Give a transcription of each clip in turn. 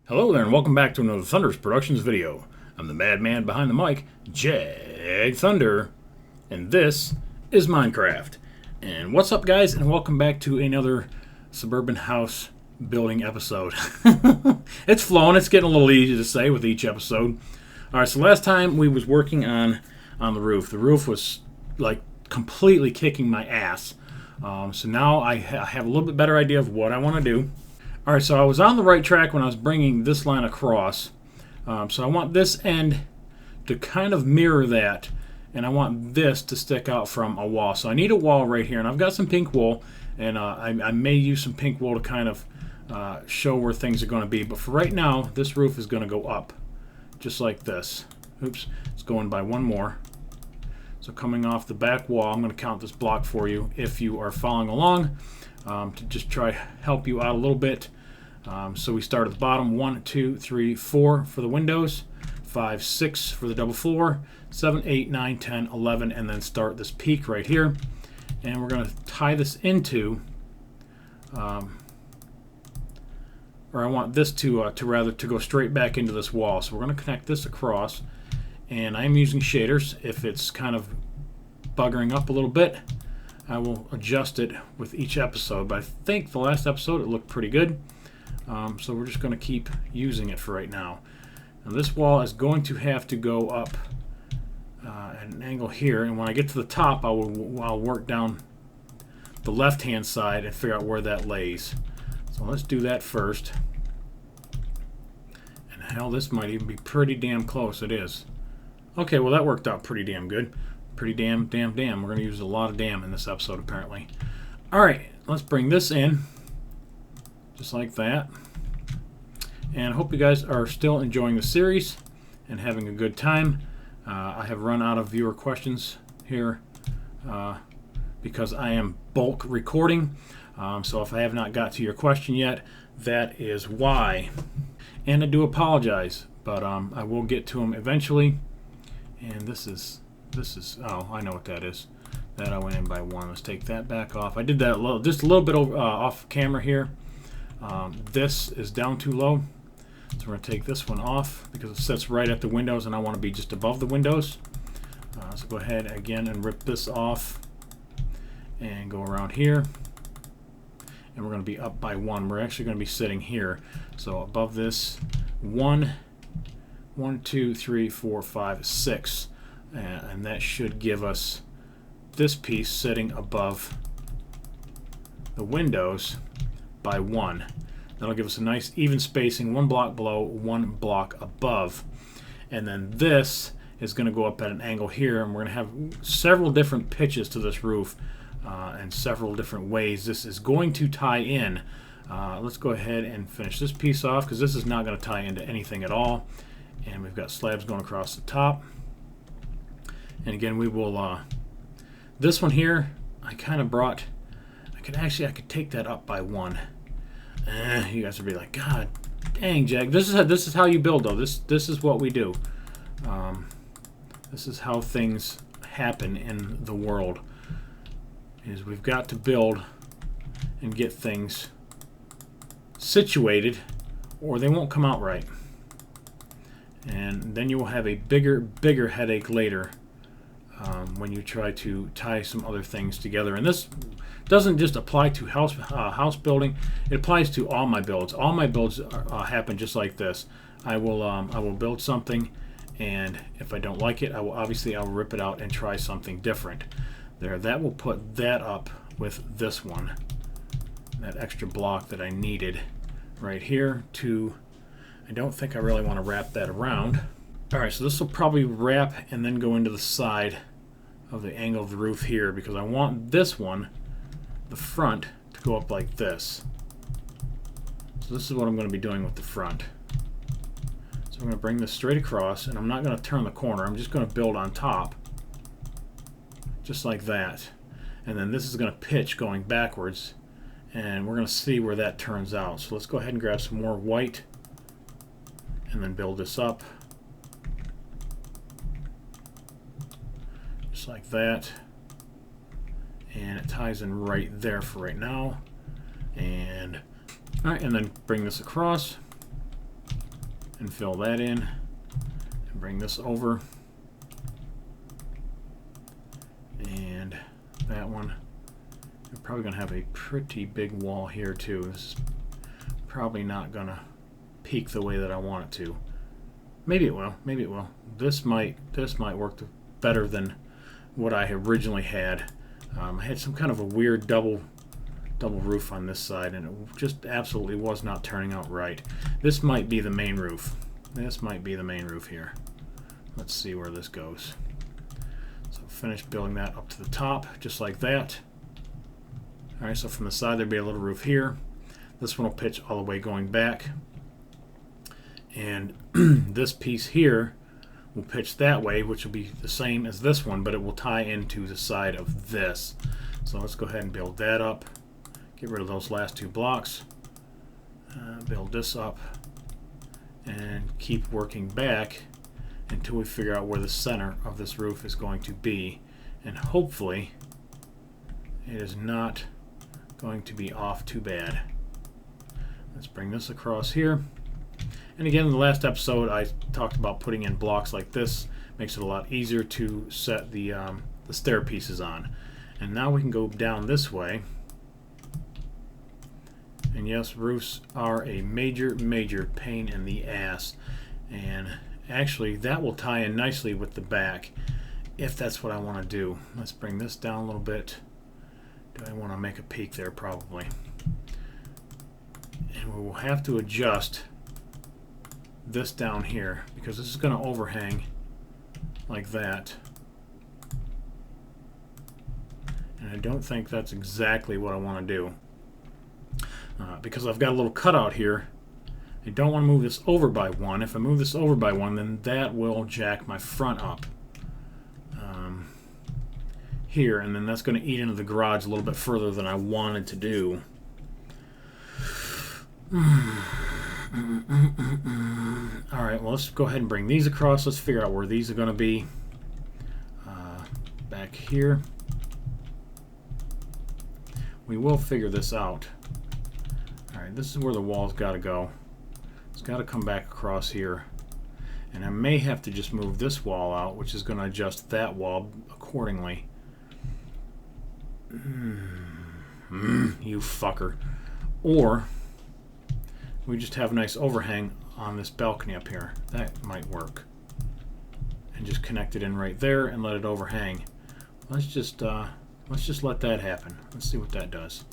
Hello there and welcome back to another Thunderous Productions video. I'm the madman behind the mic, Jag Thunder, and this is Minecraft. And what's up guys, and welcome back to another Suburban house building episode. It's flowing, it's getting a little easy to say with each episode. Alright, so last time we was working on the roof. The roof was like completely kicking my ass. So now I have a little bit better idea of what I want to do. Alright, so I was on the right track when I was bringing this line across. So I want this end to kind of mirror that, and I want this to stick out from a wall. So I need a wall right here, and I've got some pink wool, and I may use some pink wool to kind of show where things are going to be. But for right now, this roof is going to go up, just like this. Oops, it's going by one more. So coming off the back wall, I'm going to count this block for you if you are following along. To just try to help you out a little bit. So we start at the bottom, 1, 2, 3, 4 for the windows, 5, 6 for the double floor, 7, 8, 9, 10, 11, and then start this peak right here. And we're going to tie this into, or I want this to go straight back into this wall. So we're going to connect this across, and I'm using shaders. If it's kind of buggering up a little bit, I will adjust it with each episode, but I think the last episode it looked pretty good. So we're just going to keep using it for right now. Now this wall is going to have to go up at an angle here, and when I get to the top, I'll work down the left-hand side and figure out where that lays. So let's do that first. And hell, this might even be pretty damn close. It is. Okay, well that worked out pretty damn good. Pretty damn. We're going to use a lot of damn in this episode, apparently. Alright, let's bring this in. Just like that. And I hope you guys are still enjoying the series and having a good time. I have run out of viewer questions here because I am bulk recording. So if I have not got to your question yet, that is why. And I do apologize, but I will get to them eventually. And this is, oh, I know what that is. That I went in by one. Let's take that back off. I did that just a little bit off camera here. This is down too low. So we're going to take this one off because it sits right at the windows and I want to be just above the windows. So go ahead again and rip this off and go around here. And we're going to be up by one. We're actually going to be sitting here. So above this, 1, 2, 3, 4, 5, 6. And that should give us this piece sitting above the windows by 1. That'll give us a nice even spacing, 1 block below, 1 block above. And then this is going to go up at an angle here, and we're going to have several different pitches to this roof and several different ways this is going to tie in. Let's go ahead and finish this piece off because this is not going to tie into anything at all. And we've got slabs going across the top. And again, we will, this one here, I kind of brought, I could take that up by 1. You guys would be like, God dang, Jag, this is how you build though. This is what we do. This is how things happen in the world. Is we've got to build and get things situated or they won't come out right. And then you will have a bigger headache later. When you try to tie some other things together. And this doesn't just apply to house building, it applies to all my builds. All my builds happen just like this. I will build something, and if I don't like it, I'll rip it out and try something different. That will put that up with this one, that extra block that I needed right here to, I don't think I really want to wrap that around. Alright, so this will probably wrap and then go into the side of the angle of the roof here because I want this one, the front, to go up like this. So this is what I'm going to be doing with the front. So I'm going to bring this straight across, and I'm not going to turn the corner. I'm just going to build on top, just like that. And then this is going to pitch going backwards, and we're going to see where that turns out. So let's go ahead and grab some more white and then build this up. Like that, and it ties in right there for right now. And all right, and then bring this across, and fill that in and bring this over, and that one. We're probably going to have a pretty big wall here too. This is probably not going to peak the way that I want it to. Maybe it will. Maybe it will. This might work better than what I originally had. I had some kind of a weird double roof on this side, and it just absolutely was not turning out right. This might be the main roof. This might be the main roof here. Let's see where this goes. So finish building that up to the top, just like that. All right, so from the side there'd be a little roof here. This one will pitch all the way going back, and this piece here will pitch that way, which will be the same as this one, but it will tie into the side of this. So let's go ahead and build that up. Get rid of those last two blocks. Build this up and keep working back until we figure out where the center of this roof is going to be, and hopefully it is not going to be off too bad. Let's bring this across here. And again, in the last episode I talked about putting in blocks like this. Makes it a lot easier to set the stair pieces on. And now we can go down this way. And yes, roofs are a major pain in the ass. And actually that will tie in nicely with the back if that's what I want to do. Let's bring this down a little bit. Do I want to make a peak there? Probably. And we will have to adjust this down here because this is going to overhang like that. And I don't think that's exactly what I want to do. Because I've got a little cutout here. I don't want to move this over by one. If I move this over by one, then that will jack my front up here, and then that's going to eat into the garage a little bit further than I wanted to do. Alright, well, let's go ahead and bring these across. Let's figure out where these are going to be. Back here. We will figure this out. Alright, this is where the wall's got to go. It's got to come back across here. And I may have to just move this wall out, which is going to adjust that wall accordingly. You fucker. Or we just have a nice overhang on this balcony up here. That might work. And just connect it in right there and let it overhang. Let's just let that happen. Let's see what that does.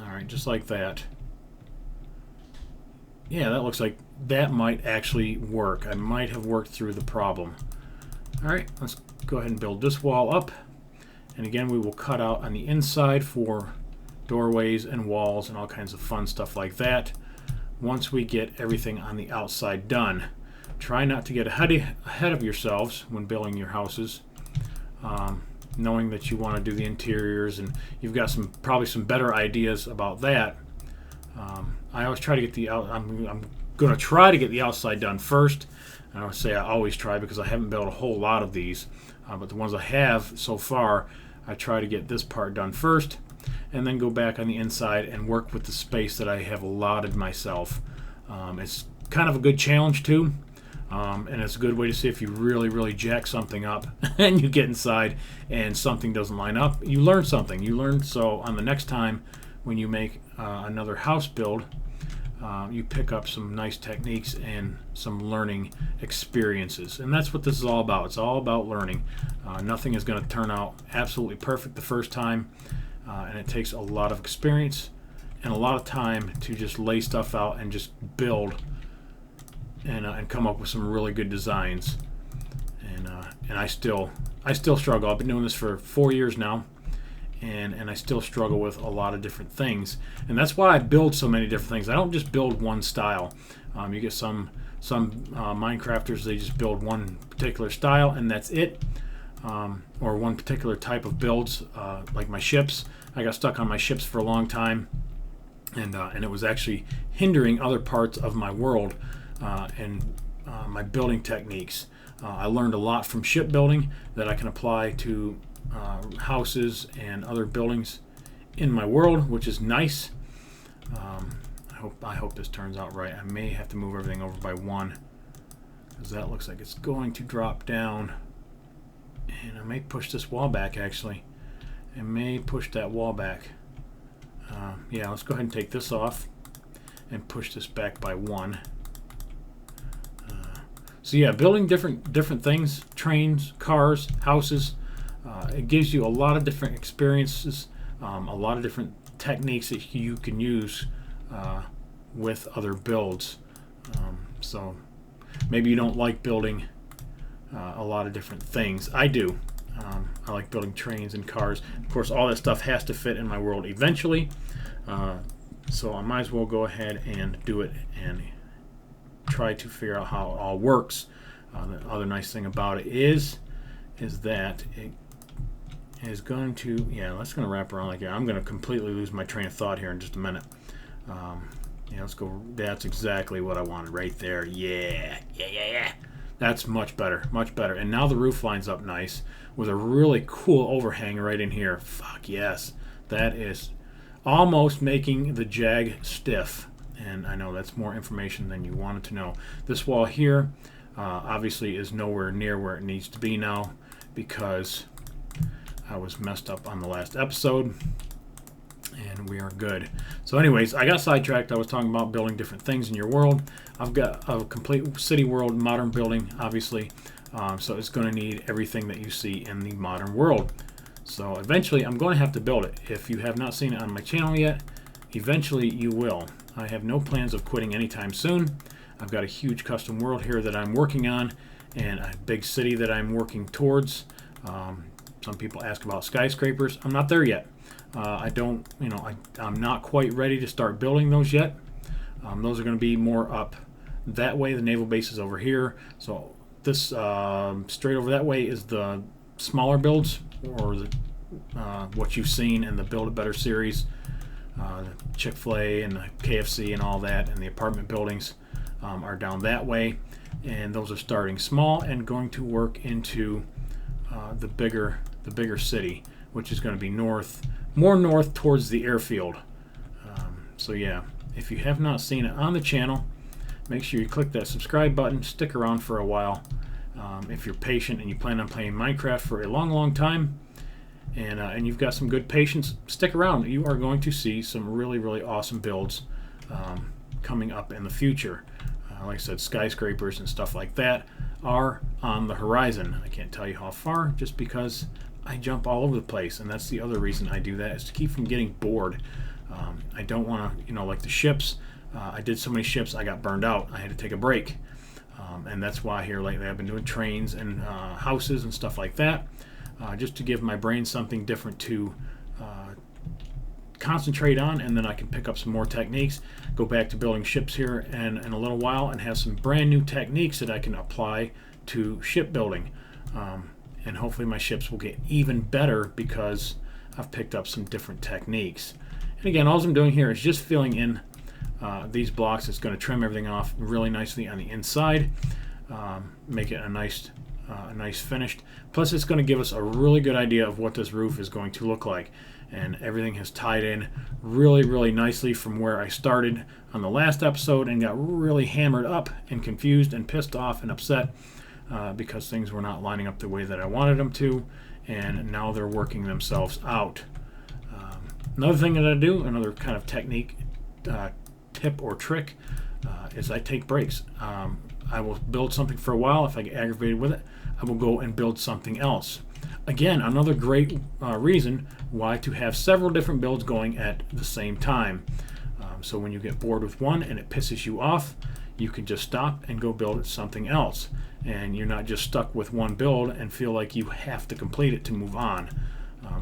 Alright, just like that. Yeah, that looks like that might actually work. I might have worked through the problem. Alright, let's go ahead and build this wall up. And again, we will cut out on the inside for doorways and walls and all kinds of fun stuff like that. Once we get everything on the outside done, try not to get ahead of yourselves when building your houses. Knowing that you want to do the interiors and you've got probably some better ideas about that. I always try to get I'm going to try to get the outside done first. I don't say I always try because I haven't built a whole lot of these, but the ones I have so far, I try to get this part done first and then go back on the inside and work with the space that I have allotted myself. It's kind of a good challenge too, and it's a good way to see if you really jack something up and you get inside and something doesn't line up. You learn something. So on the next time when you make another house build, you pick up some nice techniques and some learning experiences. And that's what this is all about. It's all about learning. Nothing is going to turn out absolutely perfect the first time, and it takes a lot of experience and a lot of time to just lay stuff out and just build and come up with some really good designs. And I still struggle. I've been doing this for 4 years now. And I still struggle with a lot of different things, and that's why I build so many different things. I don't just build one style. You get some Minecrafters, they just build one particular style and that's it, or one particular type of builds, like my ships. I got stuck on my ships for a long time, and it was actually hindering other parts of my world and my building techniques. I learned a lot from shipbuilding that I can apply to houses and other buildings in my world, which is nice. I I hope this turns out right. I may have to move everything over by 1 because that looks like it's going to drop down. And I may push this wall back, actually. I may push that wall back. Yeah, let's go ahead and take this off and push this back by 1. So yeah, building different things, trains, cars, houses, it gives you a lot of different experiences, a lot of different techniques that you can use with other builds. So maybe you don't like building a lot of different things. I do. I like building trains and cars. Of course, all that stuff has to fit in my world eventually. So I might as well go ahead and do it and try to figure out how it all works. The other nice thing about it is that it is going to, yeah, that's going to wrap around like that. I'm going to completely lose my train of thought here in just a minute. Yeah, let's go. That's exactly what I wanted right there. Yeah. That's much better, much better. And now the roof lines up nice with a really cool overhang right in here. Fuck yes. That is almost making the jag stiff. And I know that's more information than you wanted to know. This wall here obviously is nowhere near where it needs to be now because I was messed up on the last episode. And we are good. So anyways, I got sidetracked. I was talking about building different things in your world. I've got a complete city world, modern building, obviously. So it's going to need everything that you see in the modern world. So eventually, I'm going to have to build it. If you have not seen it on my channel yet, eventually you will. I have no plans of quitting anytime soon. I've got a huge custom world here that I'm working on and a big city that I'm working towards. Some people ask about skyscrapers. I'm not there yet. I'm not quite ready to start building those yet. Those are going to be more up that way. The naval base is over here. So this straight over that way is the smaller builds, or the what you've seen in the Build a Better series, the Chick-fil-A and the KFC and all that, and the apartment buildings are down that way. And those are starting small and going to work into the bigger city, which is going to be more north towards the airfield. So yeah, if you have not seen it on the channel, make sure you click that subscribe button, stick around for a while. If you're patient and you plan on playing Minecraft for a long time, and you've got some good patience, stick around. You are going to see some really awesome builds coming up in the future. Like I said, skyscrapers and stuff like that are on the horizon. I can't tell you how far, just because I jump all over the place, and that's the other reason I do that, is to keep from getting bored. I don't want to, like the ships. I did so many ships, I got burned out. I had to take a break, and that's why here lately I've been doing trains and houses and stuff like that, just to give my brain something different to concentrate on, and then I can pick up some more techniques, go back to building ships here in a little while, and have some brand new techniques that I can apply to shipbuilding. And hopefully my ships will get even better because I've picked up some different techniques. And again, all I'm doing here is just filling in these blocks. It's going to trim everything off really nicely on the inside, make it a nice finished. Plus, it's going to give us a really good idea of what this roof is going to look like. And everything has tied in really nicely from where I started on the last episode and got really hammered up and confused and pissed off and upset because things were not lining up the way that I wanted them to, and now they're working themselves out. Another thing that I do, another kind of technique, tip or trick, is I take breaks. I will build something for a while. If I get aggravated with it, I will go and build something else. Again, another great reason why to have several different builds going at the same time. So when you get bored with one and it pisses you off, you can just stop and go build something else. And you're not just stuck with one build and feel like you have to complete it to move on.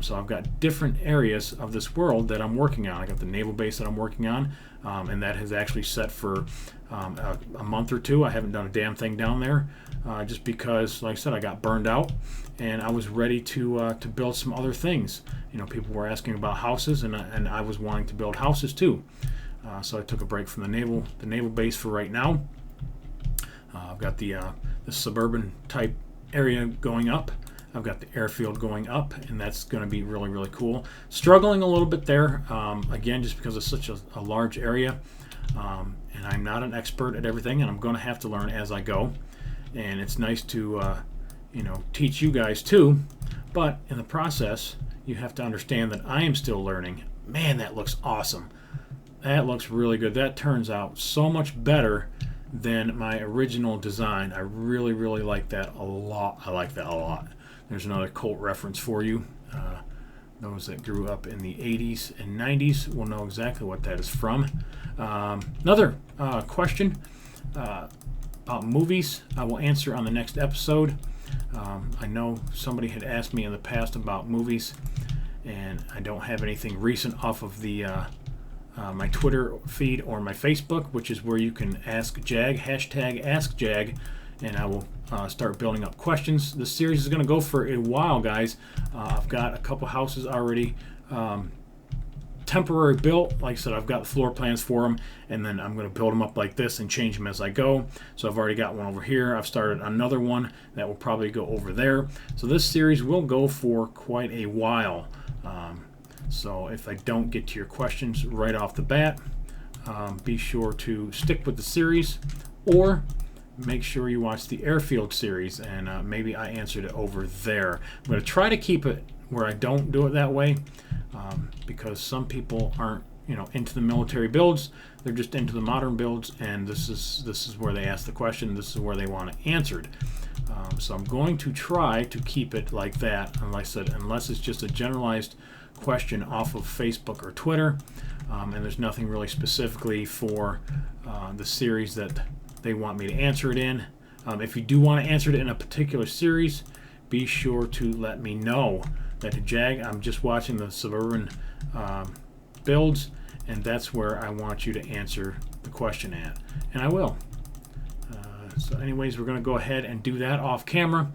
So I've got different areas of this world that I'm working on. I got the naval base that I'm working on, and that has actually set for a month or two. I haven't done a damn thing down there, just because, like I said, I got burned out, and I was ready to build some other things. People were asking about houses, and I was wanting to build houses too. So I took a break from the naval base for right now. I've got the suburban type area going up. I've got the airfield going up, and that's going to be really cool. Struggling a little bit there, again, just because it's such a large area. and I'm not an expert at everything, and I'm going to have to learn as I go. And it's nice to teach you guys too, but in the process you have to understand that I am still learning. Man, that looks awesome. That looks really good. That turns out so much better than my original design. I really, really like that a lot. I like that a lot. There's another cult reference for you. Those that grew up in the 80s and 90s will know exactly what that is from. Another question about movies I will answer on the next episode. I know somebody had asked me in the past about movies, and I don't have anything recent off of the my Twitter feed or my Facebook, which is where you can ask Jag, hashtag AskJag, and I will start building up questions. This series is going to go for a while, guys. I've got a couple houses already temporary built. Like I said, I've got floor plans for them, and then I'm going to build them up like this and change them as I go. So I've already got one over here. I've started another one that will probably go over there. So this series will go for quite a while. So if I don't get to your questions right off the bat, be sure to stick with the series, or make sure you watch the airfield series, and maybe I answered it over there. I'm going to try to keep it where I don't do it that way, because some people aren't into the military builds. They're just into the modern builds, and this is where they ask the question. This is where they want it answered. So I'm going to try to keep it like that, and like I said, unless it's just a generalized question off of Facebook or Twitter, and there's nothing really specifically for the series that they want me to answer it in. If you do want to answer it in a particular series, be sure to let me know. That Jag, I'm just watching the Suburban builds, and that's where I want you to answer the question at, and I will. So anyways, we're going to go ahead and do that off camera.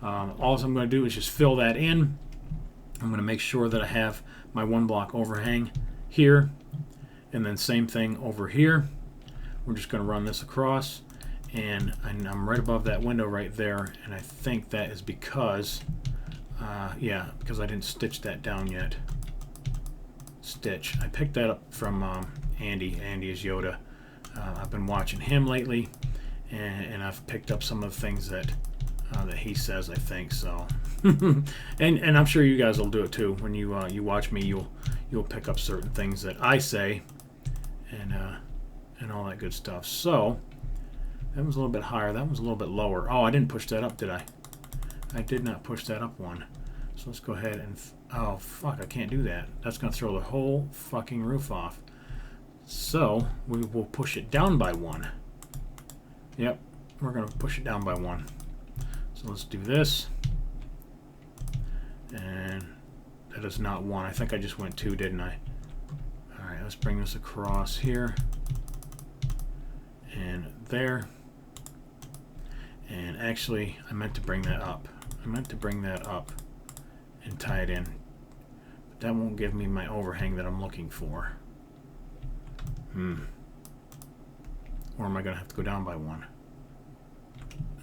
All I'm going to do is just fill that in. I'm going to make sure that I have my one block overhang here, and then same thing over here. We're just going to run this across, and I'm right above that window right there, and I think that is because because I didn't stitch that down yet. I picked that up from Andy. Andy is Yoda. I've been watching him lately, and I've picked up some of the things that he says, I think so. and I'm sure you guys will do it too. When you watch me, you'll pick up certain things that I say, and all that good stuff. So that was a little bit higher. That was a little bit lower. Oh, I didn't push that up, did I? I did not push that up one. So let's go ahead and oh fuck, I can't do that. That's gonna throw the whole fucking roof off. So we will push it down by one. Yep, we're gonna push it down by one. So let's do this. And that is not one. I think I just went two, didn't I? Alright, let's bring this across here. And there. And actually, I meant to bring that up. I meant to bring that up and tie it in. But that won't give me my overhang that I'm looking for. Or am I going to have to go down by one?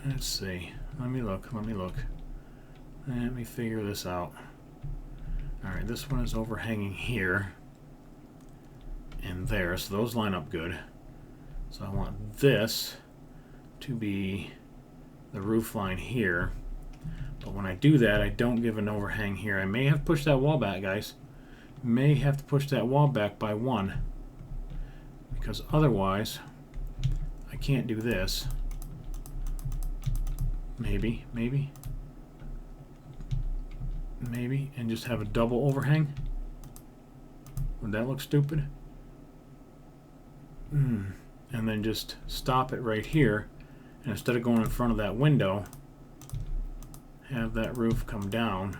Let's see. Let me look. Let me figure this out. Alright, this one is overhanging here and there, so those line up good. So I want this to be the roof line here. But when I do that, I don't give an overhang here. I may have to push that wall back, guys. May have to push that wall back by one, because otherwise I can't do this. Maybe, and just have a double overhang. Would that look stupid? And then just stop it right here, and instead of going in front of that window, have that roof come down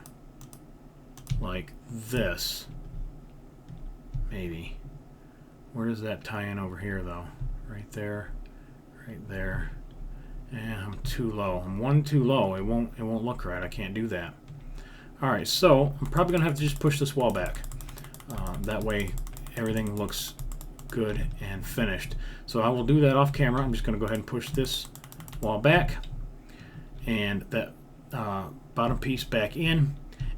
like this. Maybe. Where does that tie in over here though? Right there, right there. And I'm too low. I'm one too low. It won't look right. I can't do that. Alright, so I'm probably gonna have to just push this wall back. That way everything looks good and finished. So I will do that off camera. I'm just gonna go ahead and push this wall back and that bottom piece back in,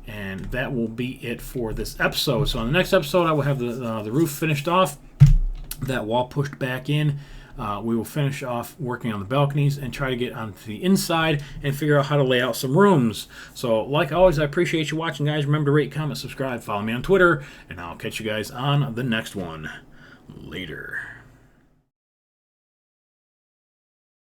and that will be it for this episode. So on the next episode I will have the roof finished off, that wall pushed back in. We will finish off working on the balconies and try to get onto the inside and figure out how to lay out some rooms. So, like always, I appreciate you watching, guys. Remember to rate, comment, subscribe, follow me on Twitter, and I'll catch you guys on the next one. Later.